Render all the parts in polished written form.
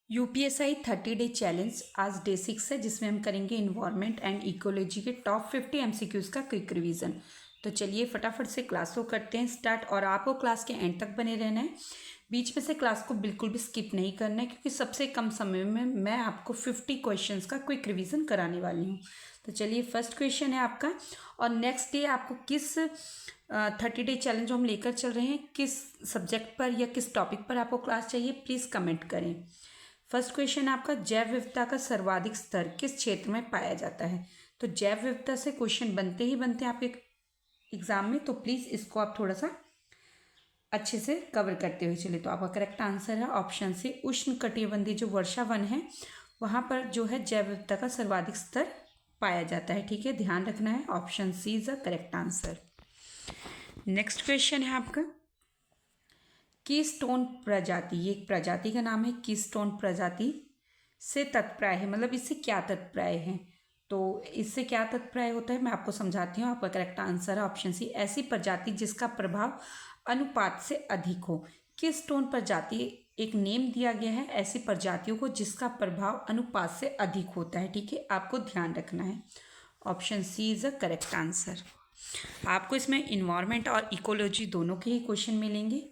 UPSI 30 day challenge आज day 6 है, जिसमें हम करेंगे इन्वायरमेंट एंड इकोलॉजी के टॉप 50 एमसीक्यूज़ का क्विक रिवीजन। तो चलिए फटाफट से क्लास को करते हैं स्टार्ट, और आपको क्लास के एंड तक बने रहना है। बीच में से क्लास को बिल्कुल भी स्किप नहीं करना है, क्योंकि सबसे कम समय में मैं आपको 50 क्वेश्चंस का क्विक रिवीजन कराने वाली हूँ। तो चलिए फर्स्ट क्वेश्चन है आपका, और नेक्स्ट डे आपको किस 30 डे चैलेंज हम लेकर चल रहे हैं, किस सब्जेक्ट पर या किस टॉपिक पर आपको क्लास चाहिए, प्लीज़ कमेंट करें। फर्स्ट क्वेश्चन आपका, जैव विविधता का सर्वाधिक स्तर किस क्षेत्र में पाया जाता है। तो जैव विविधता से क्वेश्चन बनते ही बनते हैं आपके एग्जाम में, तो प्लीज़ इसको आप थोड़ा सा अच्छे से कवर करते हुए चले। तो आपका करेक्ट आंसर है ऑप्शन सी, उष्ण कटिबंधीय जो वर्षा वन है वहाँ पर जो है जैव विविधता का सर्वाधिक स्तर पाया जाता है। ठीक है, ध्यान रखना है, option C is the correct answer. Next question है आपका, कीस्टोन प्रजाति, ये एक प्रजाति का नाम है, कीस्टोन प्रजाति से तत्प्राय है, मतलब इससे क्या तत्प्राय है। तो इससे क्या तत्प्राय होता है मैं आपको समझाती हूँ। आपका करेक्ट आंसर है ऑप्शन सी, ऐसी प्रजाति जिसका प्रभाव अनुपात से अधिक हो। कीस्टोन प्रजाति एक नेम दिया गया है ऐसी प्रजातियों को जिसका प्रभाव अनुपात से अधिक होता है। ठीक है, आपको ध्यान रखना है, option C is a correct answer. आपको इसमें इन्वायरमेंट और इकोलॉजी दोनों के ही क्वेश्चन मिलेंगे।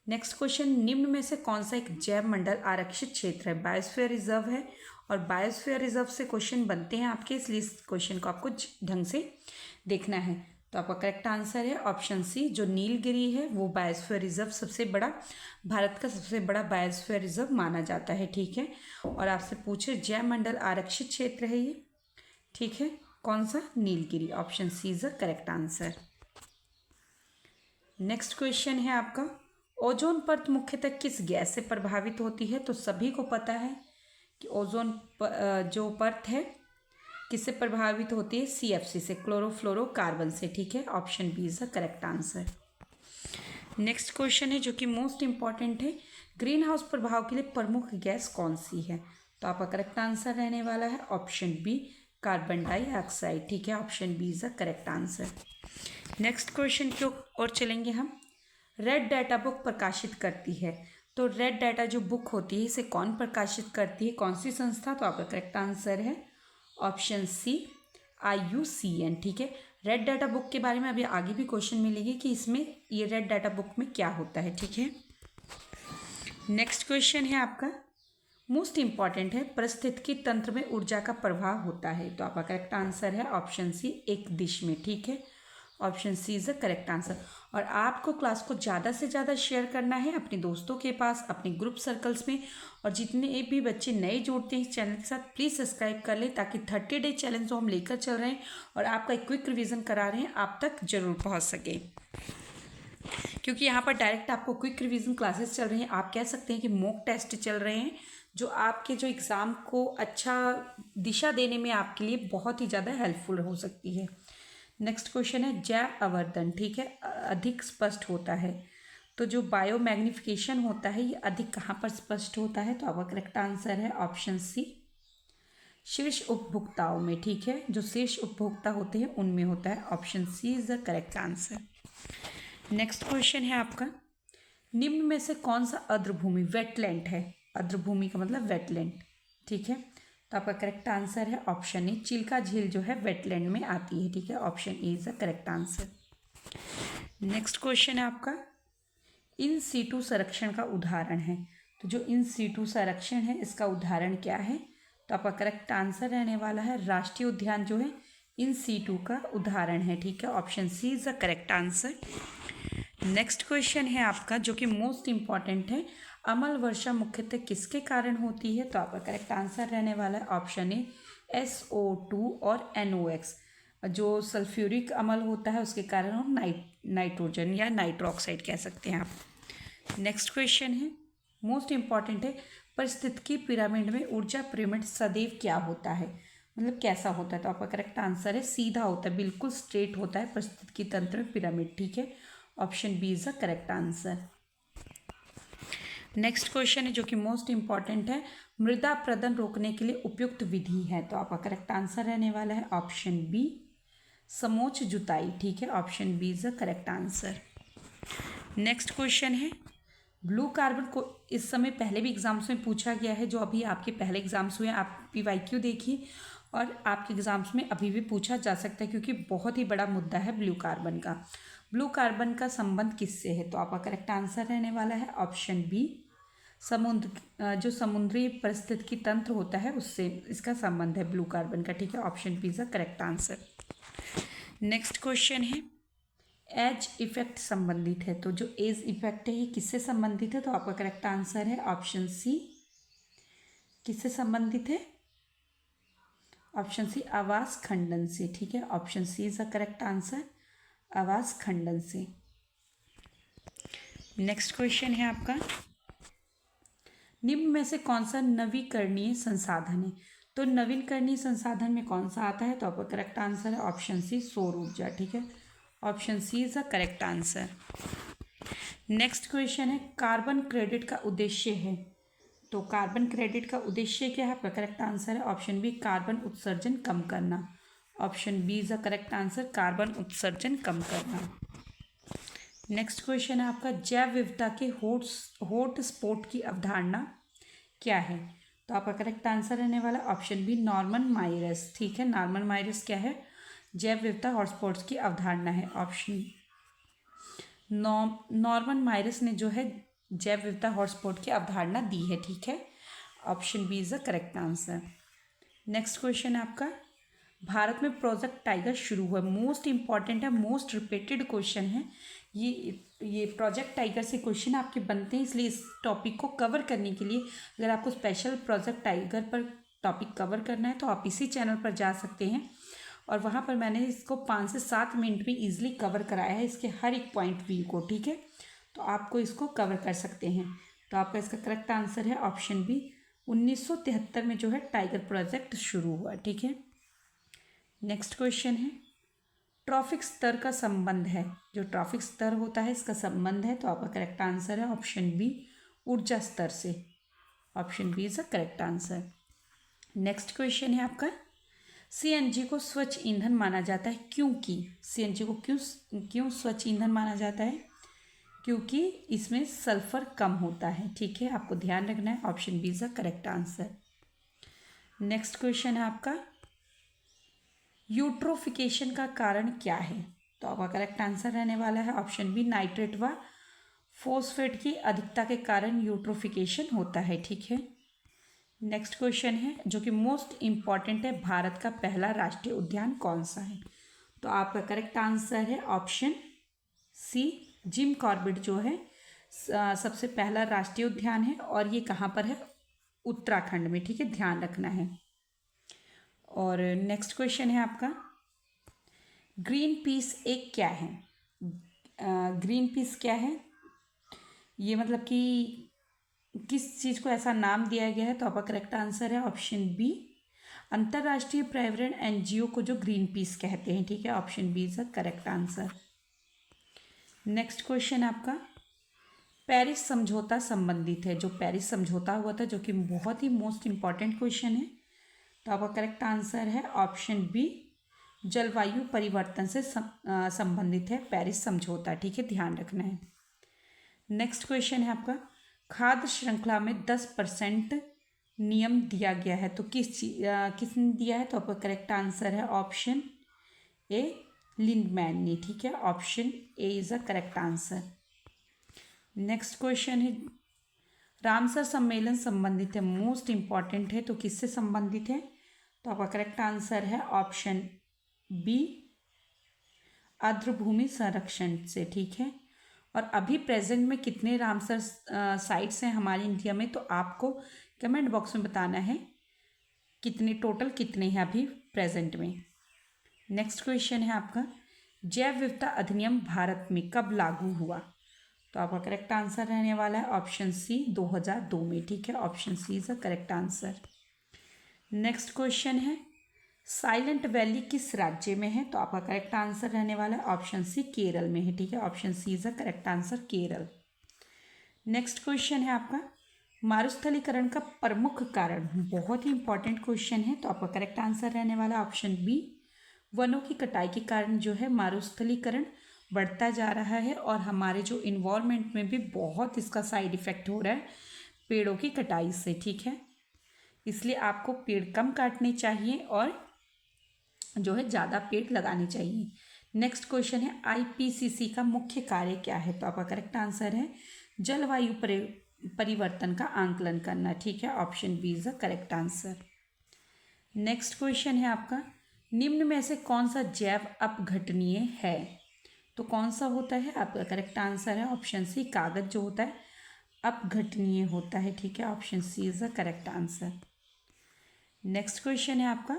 नेक्स्ट क्वेश्चन, निम्न में से कौन सा एक जैव मंडल आरक्षित क्षेत्र है। बायोस्फीयर रिजर्व है, और बायोस्फीयर रिजर्व से क्वेश्चन बनते हैं आपके, इसलिए इस क्वेश्चन को आपको ढंग से देखना है। तो आपका करेक्ट आंसर है ऑप्शन सी, जो नीलगिरी है वो बायोस्फीयर रिजर्व सबसे बड़ा, भारत का सबसे बड़ा बायोस्फीयर रिजर्व माना जाता है। ठीक है, और आपसे पूछे जैव मंडल आरक्षित क्षेत्र है ये, ठीक है, कौन सा, Nilgiri, option C is the correct answer. Next question है आपका, ओजोन परत मुख्यतः किस गैस से प्रभावित होती है। तो सभी को पता है कि ओजोन जो परत है किससे प्रभावित होती है, सीएफसी से, क्लोरोफ्लोरोकार्बन से। ठीक है, option B is the correct answer. Next question है जो कि मोस्ट इंपॉर्टेंट है, ग्रीन हाउस प्रभाव के लिए प्रमुख गैस कौन सी है। तो आपका करेक्ट आंसर रहने वाला है ऑप्शन बी, कार्बन डाइऑक्साइड। ठीक है, option B is the correct answer. Next question की ओर चलेंगे हम, रेड डाटा बुक प्रकाशित करती है। तो रेड डाटा जो बुक होती है इसे कौन प्रकाशित करती है, कौन सी संस्था। तो आपका करेक्ट आंसर है ऑप्शन सी, IUCN। ठीक है, रेड डाटा बुक के बारे में अभी आगे भी क्वेश्चन मिलेगी कि इसमें ये रेड डाटा बुक में क्या होता है। ठीक है, नेक्स्ट क्वेश्चन है आपका, मोस्ट इंपॉर्टेंट है, पारिस्थितिकी तंत्र में ऊर्जा का प्रभाव होता है। तो आपका करेक्ट आंसर है ऑप्शन सी, एक दिश में। ठीक है, option C is the correct answer. और आपको क्लास को ज़्यादा से ज़्यादा शेयर करना है अपने दोस्तों के पास, अपने ग्रुप सर्कल्स में, और जितने भी बच्चे नए जुड़ते हैं इस चैनल के साथ प्लीज़ सब्सक्राइब कर लें, ताकि 30 डे चैलेंज जो हम लेकर चल रहे हैं और आपका एक क्विक रिवीजन करा रहे हैं आप तक जरूर पहुँच सके। क्योंकि यहाँ पर डायरेक्ट आपको क्विक रिवीजन क्लासेस चल रही हैं, आप कह सकते हैं कि मॉक टेस्ट चल रहे हैं, जो आपके जो एग्ज़ाम को अच्छा दिशा देने में आपके लिए बहुत ही ज़्यादा हेल्पफुल हो सकती है। नेक्स्ट क्वेश्चन है, जैव आवर्धन, ठीक है, अधिक स्पष्ट होता है। तो जो बायो मैग्निफिकेशन होता है ये अधिक कहाँ पर स्पष्ट होता है। तो आपका करेक्ट आंसर है ऑप्शन सी, शीर्ष उपभोक्ताओं में। ठीक है, जो शीर्ष उपभोक्ता होते हैं उनमें होता है, option C is the correct answer. Next question है आपका, निम्न में से कौन सा आर्द्रभूमि वेटलैंड है। आर्द्रभूमि का मतलब वेटलैंड। ठीक है, तो आपका करेक्ट आंसर है ऑप्शन ए, चिल्का झील जो है वेटलैंड में आती है। ठीक है, option A is the correct answer. Next question है आपका, इन सीटू संरक्षण का उदाहरण है। तो जो इन सीटू संरक्षण है इसका उदाहरण क्या है। तो आपका करेक्ट आंसर रहने वाला है राष्ट्रीय उद्यान जो है इन सीटू का उदाहरण है। ठीक है, option C is the correct answer. Next question है आपका जो कि मोस्ट इंपॉर्टेंट है, अम्ल वर्षा मुख्यतः किसके कारण होती है। तो आपका करेक्ट आंसर रहने वाला है ऑप्शन ए, SO2 और NOx, जो सल्फ्यूरिक अम्ल होता है उसके कारण हम नाइट्रोजन या नाइट्रोक्साइड कह सकते हैं आप। नेक्स्ट क्वेश्चन है मोस्ट इंपॉर्टेंट है, पारिस्थितिकी पिरामिड में ऊर्जा पिरामिड सदैव क्या होता है, मतलब कैसा होता है। तो आपका करेक्ट आंसर है सीधा होता है, बिल्कुल स्ट्रेट होता है पारिस्थितिकी तंत्र में पिरामिड। ठीक है, option B is the correct answer. Next question है जो कि मोस्ट इंपॉर्टेंट है, मृदा प्रदन रोकने के लिए उपयुक्त विधि है। तो आपका करेक्ट आंसर रहने वाला है ऑप्शन बी, समोच्च जुताई। ठीक है, option B is the correct answer. Next question है, ब्लू कार्बन को इस समय पहले भी एग्जाम्स में पूछा गया है, जो अभी आपके पहले एग्जाम्स हुए हैं आप PYQ देखिए, और आपके एग्जाम्स में अभी भी पूछा जा सकता है क्योंकि बहुत ही बड़ा मुद्दा है ब्लू कार्बन का। ब्लू कार्बन का संबंध किससे है? तो आपका करेक्ट आंसर रहने वाला है ऑप्शन बी, समुद्र जो समुद्री पारिस्थितिकी तंत्र होता है उससे इसका संबंध है ब्लू कार्बन का। ठीक है, option B is the correct answer. Next question है एज इफेक्ट संबंधित है, तो जो एज इफेक्ट है ये किससे संबंधित है? तो आपका करेक्ट आंसर है ऑप्शन सी, किससे संबंधित है? ऑप्शन सी आवास खंडन से। ठीक है, option C is the correct answer, आवास खंडन से। नेक्स्ट क्वेश्चन है आपका, निम्न में से कौन सा नवीकरणीय संसाधन है? तो नवीकरणीय संसाधन में कौन सा आता है? तो आपका करेक्ट आंसर है ऑप्शन सी, सौर ऊर्जा। ठीक है, option C is the correct answer. Next question है कार्बन क्रेडिट का उद्देश्य है, तो कार्बन क्रेडिट का उद्देश्य क्या है? आपका करेक्ट आंसर है ऑप्शन बी, कार्बन उत्सर्जन कम करना। Option B is the correct answer, carbon उत्सर्जन कम करना। नेक्स्ट क्वेश्चन है आपका, जैव विविधता के हॉट स्पॉट की अवधारणा क्या है? तो आपका करेक्ट आंसर रहने वाला ऑप्शन बी, नॉर्मन माइरस। ठीक है, नॉर्मन माइरस क्या है? जैव विविधता हॉटस्पॉट्स की अवधारणा है। ऑप्शन नॉर्मन माइरस ने जो है जैव विविधता हॉटस्पॉट की अवधारणा दी है। ठीक है, option B is the correct answer. Next question है आपका, भारत में प्रोजेक्ट टाइगर शुरू हुआ, मोस्ट इंपॉर्टेंट है, मोस्ट रिपीटेड क्वेश्चन है ये प्रोजेक्ट टाइगर से क्वेश्चन आपके बनते हैं, इसलिए इस टॉपिक को कवर करने के लिए अगर आपको स्पेशल प्रोजेक्ट टाइगर पर टॉपिक कवर करना है तो आप इसी चैनल पर जा सकते हैं, और वहाँ पर मैंने इसको 5 से 7 मिनट में ईजिली कवर कराया है, इसके हर एक पॉइंट व्यू को। ठीक है, तो आपको इसको कवर कर सकते हैं। तो आपका इसका करेक्ट आंसर है ऑप्शन बी, 1973 में जो है टाइगर प्रोजेक्ट शुरू हुआ। ठीक है, नेक्स्ट क्वेश्चन है, ट्रॉफिक स्तर का संबंध है, जो ट्रॉफिक स्तर होता है इसका संबंध है, तो आपका करेक्ट आंसर है ऑप्शन बी, ऊर्जा स्तर से। Option B is the correct answer. Next question है आपका, CNG को स्वच्छ ईंधन माना जाता है क्योंकि? CNG को क्यों स्वच्छ ईंधन माना जाता है? क्योंकि इसमें सल्फर कम होता है। ठीक है, आपको ध्यान रखना है, option B is the correct answer. Next question है आपका, यूट्रोफिकेशन का कारण क्या है? तो आपका करेक्ट आंसर रहने वाला है ऑप्शन बी, नाइट्रेट व फॉस्फेट की अधिकता के कारण यूट्रोफिकेशन होता है। ठीक है, नेक्स्ट क्वेश्चन है जो कि मोस्ट इम्पॉर्टेंट है, भारत का पहला राष्ट्रीय उद्यान कौन सा है? तो आपका करेक्ट आंसर है ऑप्शन सी, जिम कॉर्बेट जो है सबसे पहला राष्ट्रीय उद्यान है, और ये कहाँ पर है? उत्तराखंड में। ठीक है, ध्यान रखना है। और नेक्स्ट क्वेश्चन है आपका, ग्रीन पीस एक क्या है? ग्रीन पीस क्या है? ये मतलब कि किस चीज़ को ऐसा नाम दिया गया है? तो आपका करेक्ट आंसर है ऑप्शन बी, अंतर्राष्ट्रीय पर्यावरण NGO को जो ग्रीन पीस कहते हैं। ठीक है, option B is the correct answer. Next question आपका, पेरिस समझौता संबंधित है, जो पेरिस समझौता हुआ था जो कि बहुत ही मोस्ट इम्पॉर्टेंट क्वेश्चन है, तो आपका करेक्ट आंसर है ऑप्शन बी, जलवायु परिवर्तन से संबंधित है पेरिस समझौता। ठीक है, ध्यान रखना है। नेक्स्ट क्वेश्चन है आपका, खाद्य श्रृंखला में 10% नियम दिया गया है, तो किसने दिया है? तो आपका करेक्ट आंसर है ऑप्शन ए, लिंडमैन ने। ठीक है, option A is the correct answer. Next question है, रामसर सम्मेलन संबंधित है, मोस्ट इंपॉर्टेंट है, तो किससे संबंधित है? तो आपका करेक्ट आंसर है ऑप्शन बी, आर्द्रभूमि संरक्षण से। ठीक है, और अभी प्रेजेंट में कितने रामसर साइट्स हैं हमारे इंडिया में? तो आपको कमेंट बॉक्स में बताना है कितने टोटल कितने हैं अभी प्रेजेंट में। नेक्स्ट क्वेश्चन है आपका, जैव विविधता अधिनियम भारत में कब लागू हुआ? तो आपका करेक्ट आंसर रहने वाला है ऑप्शन सी, 2002 में। ठीक है, option C is the correct answer. Next question है, साइलेंट वैली किस राज्य में है? तो आपका करेक्ट आंसर रहने वाला है ऑप्शन सी, केरल में है। ठीक है, option C is the correct answer, Kerala. Next question है आपका, मरुस्थलीकरण का प्रमुख कारण, बहुत ही इंपॉर्टेंट क्वेश्चन है, तो आपका करेक्ट आंसर रहने वाला ऑप्शन बी, वनों की कटाई के कारण जो है मरुस्थलीकरण बढ़ता जा रहा है और हमारे जो इन्वायरमेंट में भी बहुत इसका साइड इफ़ेक्ट हो रहा है पेड़ों की कटाई से, ठीक है। इसलिए आपको पेड़ कम काटने चाहिए और जो है ज़्यादा पेड़ लगाने चाहिए। नेक्स्ट क्वेश्चन है आईपीसीसी का मुख्य कार्य क्या है? तो आपका करेक्ट आंसर है जलवायु परिवर्तन का आंकलन करना, ठीक है। Option B is the correct answer. Next question है आपका निम्न में से कौन सा जैव अपघटनीय है? तो कौन सा होता है? आपका करेक्ट आंसर है ऑप्शन सी, कागज जो होता है अपघटनीय होता है, ठीक है। Option C is the correct answer. Next question है आपका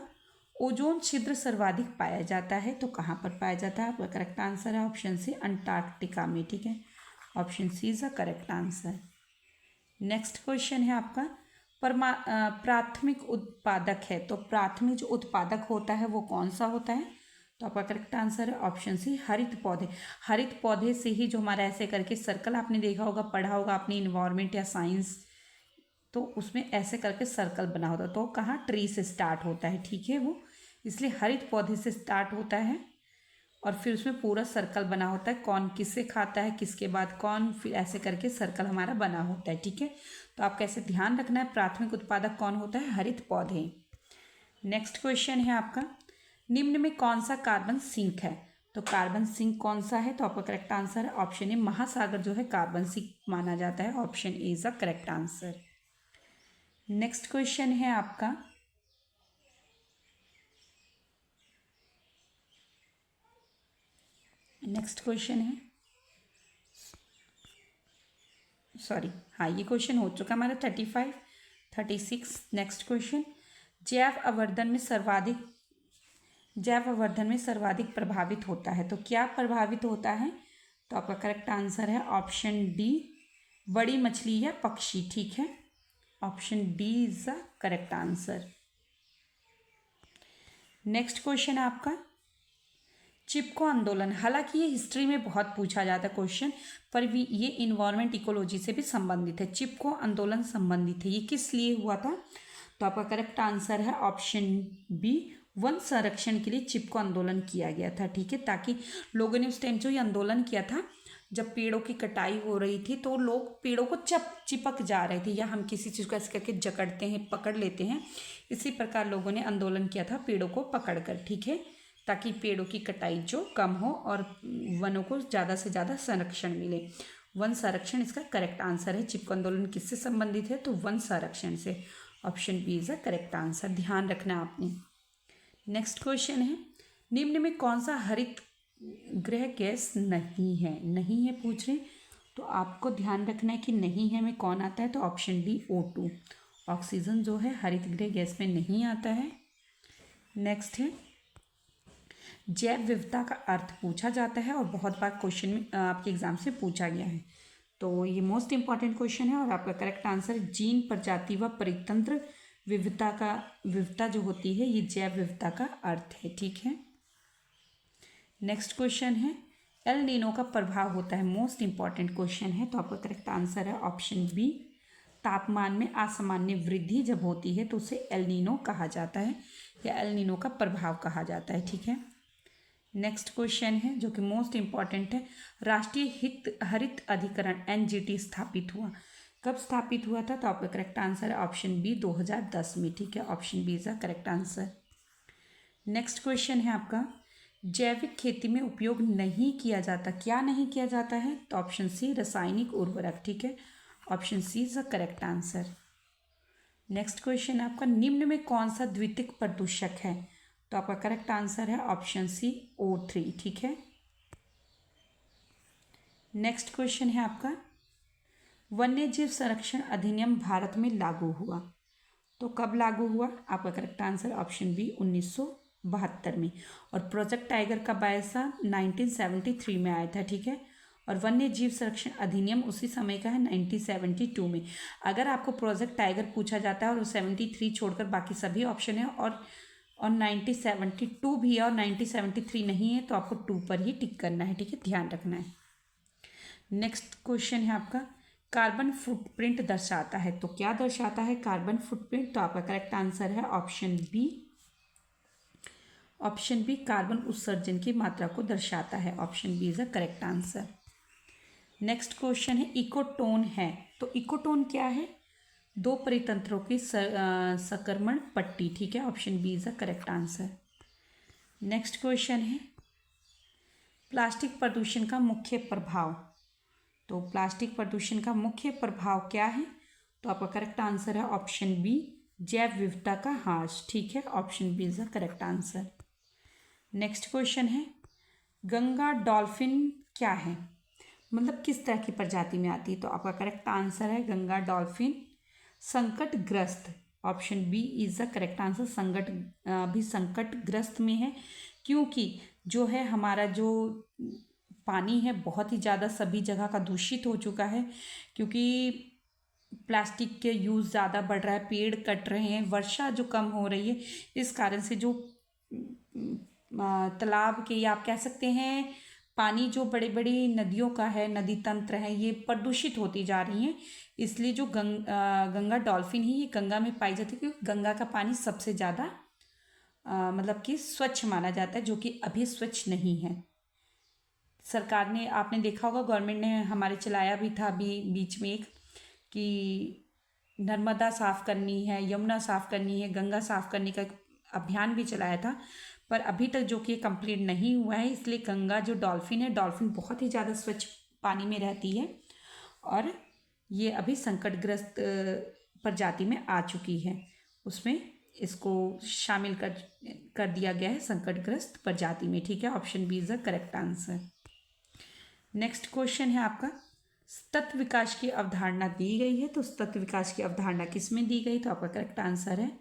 ओजोन छिद्र सर्वाधिक पाया जाता है, तो कहाँ पर पाया जाता है? आपका करेक्ट आंसर है ऑप्शन सी, अंटार्कटिका में, ठीक है। Option C is the correct answer. Next question है आपका प्राथमिक उत्पादक है, तो प्राथमिक जो उत्पादक होता है वो कौन सा होता है? तो आपका करेक्ट आंसर है ऑप्शन सी, हरित पौधे। हरित पौधे से ही जो हमारा ऐसे करके सर्कल आपने देखा होगा, पढ़ा होगा अपनी इन्वायरमेंट या साइंस, तो उसमें ऐसे करके सर्कल बना होता है, तो कहाँ ट्री से स्टार्ट होता है, ठीक है वो, इसलिए हरित पौधे से स्टार्ट होता है और फिर उसमें पूरा सर्कल बना होता है, कौन किससे खाता है, किसके बाद कौन, फिर ऐसे करके सर्कल हमारा बना होता है, ठीक है। तो आपको ऐसे ध्यान रखना है प्राथमिक उत्पादक कौन होता है? हरित पौधे। नेक्स्ट क्वेश्चन है आपका निम्न में कौन सा कार्बन सिंक है? तो कार्बन सिंक कौन सा है? तो आपका करेक्ट आंसर है ऑप्शन ए, महासागर जो है कार्बन सिंक माना जाता है। Option A is the correct answer. Next question है आपका नेक्स्ट क्वेश्चन है सॉरी हाँ, ये क्वेश्चन हो चुका हमारा 35, 36। नेक्स्ट क्वेश्चन जैव अवर्धन में सर्वाधिक प्रभावित होता है, तो क्या प्रभावित होता है? तो आपका करेक्ट आंसर है ऑप्शन डी, बड़ी मछली या पक्षी, ठीक है। Option D is the correct answer. Next question है आपका चिपको आंदोलन, हालांकि ये हिस्ट्री में बहुत पूछा जाता है क्वेश्चन, पर भी ये इन्वायरमेंट इकोलॉजी से भी संबंधित है। चिपको आंदोलन संबंधित है, ये किस लिए हुआ था? तो आपका करेक्ट आंसर है ऑप्शन बी, वन संरक्षण के लिए चिपको आंदोलन किया गया था, ठीक है। ताकि लोगों ने उस टाइम जो ये आंदोलन किया था, जब पेड़ों की कटाई हो रही थी तो लोग पेड़ों को चिपक जा रहे थे, या हम किसी चीज़ को ऐसे करके जकड़ते हैं, पकड़ लेते हैं, इसी प्रकार लोगों ने आंदोलन किया था पेड़ों को पकड़ कर, ठीक है, ताकि पेड़ों की कटाई जो कम हो और वनों को ज़्यादा से ज़्यादा संरक्षण मिले। वन संरक्षण इसका करेक्ट आंसर है। चिपको आंदोलन किससे संबंधित है? तो वन संरक्षण से। Option B is the correct answer, ध्यान रखना आपने। नेक्स्ट क्वेश्चन है निम्न में कौन सा हरित गृह गैस नहीं है? नहीं है पूछ रहे, तो आपको ध्यान रखना है कि नहीं है में कौन आता है? तो ऑप्शन डी, O2, ऑक्सीजन जो है हरित गृह गैस में नहीं आता है। नेक्स्ट है जैव विविधता का अर्थ पूछा जाता है और बहुत बार क्वेश्चन में आपके एग्जाम से पूछा गया है, तो ये मोस्ट इंपॉर्टेंट क्वेश्चन है और आपका करेक्ट आंसर जीन, प्रजाति व परितंत्र विविधता जो होती है ये जैव विविधता का अर्थ है, ठीक है। नेक्स्ट क्वेश्चन है एल नीनो का प्रभाव होता है, मोस्ट इंपॉर्टेंट क्वेश्चन है, तो आपका करेक्ट आंसर है ऑप्शन बी, तापमान में असामान्य वृद्धि जब होती है तो उसे एल नीनो कहा जाता है या एल नीनो का प्रभाव कहा जाता है, ठीक है। नेक्स्ट क्वेश्चन है जो कि मोस्ट इंपॉर्टेंट है, राष्ट्रीय हरित अधिकरण NGT स्थापित हुआ, कब स्थापित हुआ था? तो आपका करेक्ट आंसर है ऑप्शन बी, 2010 में, ठीक है। Option B is the correct answer. Next question है आपका जैविक खेती में उपयोग नहीं किया जाता, क्या नहीं किया जाता है? तो ऑप्शन सी, रासायनिक उर्वरक, ठीक है। Option C is the correct answer. Next question है आपका निम्न में कौन सा द्वितीयक प्रदूषक है? तो आपका करेक्ट आंसर है ऑप्शन सी, O3, ठीक है। नेक्स्ट क्वेश्चन है आपका वन्यजीव संरक्षण अधिनियम भारत में लागू हुआ, तो कब लागू हुआ? आपका करेक्ट आंसर ऑप्शन बी, 1972 में, और प्रोजेक्ट टाइगर कब आया था? 1973 में आया था, ठीक है। और वन्य जीव संरक्षण अधिनियम उसी समय का है, 1972 में। अगर आपको प्रोजेक्ट टाइगर पूछा जाता है और 73 छोड़कर बाकी सभी ऑप्शन है और 1972 भी है और 1973 नहीं है, तो आपको 2 पर ही टिक करना है, ठीक है, ध्यान रखना है। नेक्स्ट क्वेश्चन है आपका कार्बन फुटप्रिंट दर्शाता है, तो क्या दर्शाता है कार्बन फुटप्रिंट? तो आपका करेक्ट आंसर है option B, option B carbon उत्सर्जन की मात्रा को दर्शाता है। Option B is a correct answer. Next question है इकोटोन है, तो इकोटोन क्या है? दो परितंत्रों की सकर्मण पट्टी, ठीक है। Option B is a correct answer. Next question है प्लास्टिक प्रदूषण का मुख्य प्रभाव, तो प्लास्टिक प्रदूषण का मुख्य प्रभाव क्या है? तो आपका करेक्ट आंसर है ऑप्शन बी जैव विविधता का ह्रास, ठीक है। Option B is the correct answer. Next question है गंगा डॉल्फिन क्या है, मतलब किस तरह की प्रजाति में आती है? तो आपका करेक्ट आंसर है गंगा डॉल्फिन संकटग्रस्त। Option B is the correct answer. भी संकटग्रस्त में है क्योंकि जो है हमारा जो पानी है बहुत ही ज़्यादा सभी जगह का दूषित हो चुका है, क्योंकि प्लास्टिक के यूज़ ज़्यादा बढ़ रहा है, पेड़ कट रहे हैं, वर्षा जो कम हो रही है, इस कारण से जो तालाब के या आप कह सकते हैं पानी जो बड़ी बड़ी नदियों का है, नदी तंत्र है, ये प्रदूषित होती जा रही हैं। इसलिए जो गंगा डॉल्फिन ही ये गंगा में पाई जाती है, क्योंकि गंगा का पानी सबसे ज़्यादा मतलब कि स्वच्छ माना जाता है, जो कि अभी स्वच्छ नहीं है। सरकार ने, आपने देखा होगा गवर्नमेंट ने हमारे चलाया भी था अभी बीच में एक, कि नर्मदा साफ़ करनी है, यमुना साफ़ करनी है, गंगा साफ़ करने का अभियान भी चलाया था, पर अभी तक जो कि कंप्लीट नहीं हुआ है। इसलिए गंगा जो डॉल्फिन है, डॉल्फिन बहुत ही ज़्यादा स्वच्छ पानी में रहती है और ये अभी संकटग्रस्त प्रजाति में आ चुकी है, उसमें इसको शामिल कर दिया गया है संकटग्रस्त प्रजाति में, ठीक है। Option B is the correct answer. Next question है आपका तत्व विकास की अवधारणा दी गई है, तो तत्व विकास की अवधारणा किस में दी गई? तो आपका करेक्ट आंसर है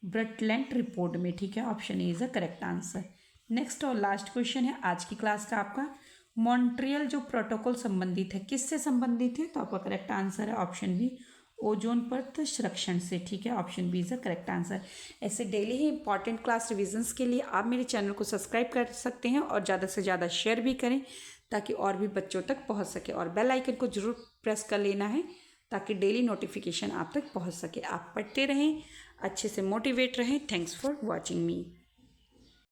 ब्रटलैंड रिपोर्ट में, ठीक है। Option A is the correct answer. Next और लास्ट क्वेश्चन है आज की क्लास का आपका मॉन्ट्रियल जो प्रोटोकॉल संबंधित है, किससे संबंधित है? तो आपका करेक्ट आंसर है ऑप्शन बी ओजोन परत संरक्षण से, ठीक है। Option B is the correct answer. ऐसे डेली ही इंपॉर्टेंट क्लास रिविजन्स के लिए आप मेरे चैनल को सब्सक्राइब कर सकते हैं और ज़्यादा से ज़्यादा शेयर भी करें ताकि और भी बच्चों तक पहुंच सके, और बेल आइकन को जरूर प्रेस कर लेना है ताकि डेली नोटिफिकेशन आप तक पहुंच सके। आप पढ़ते रहें, अच्छे से मोटिवेट रहें। Thanks for watching me.